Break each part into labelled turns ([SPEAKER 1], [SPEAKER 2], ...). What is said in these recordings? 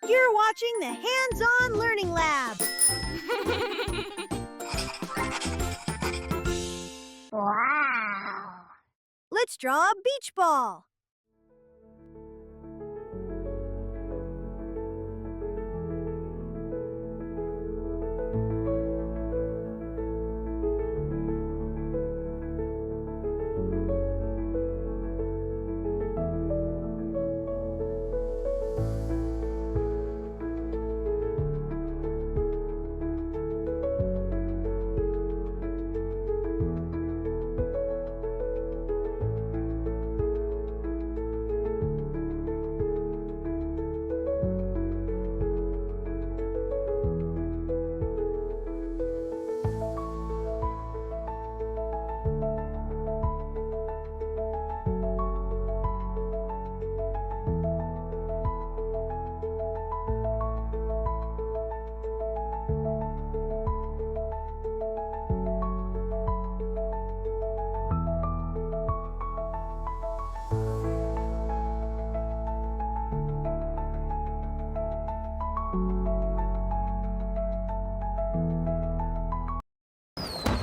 [SPEAKER 1] You're watching the Hands-On Learning Lab.
[SPEAKER 2] Wow!
[SPEAKER 1] Let's draw a beach ball.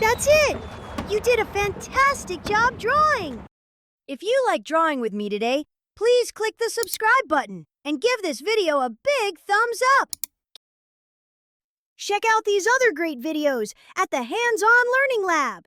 [SPEAKER 1] That's it! You did a fantastic job drawing! If you like drawing with me today, please click the subscribe button and give this video a big thumbs up! Check out these other great videos at the Hands-On Learning Lab!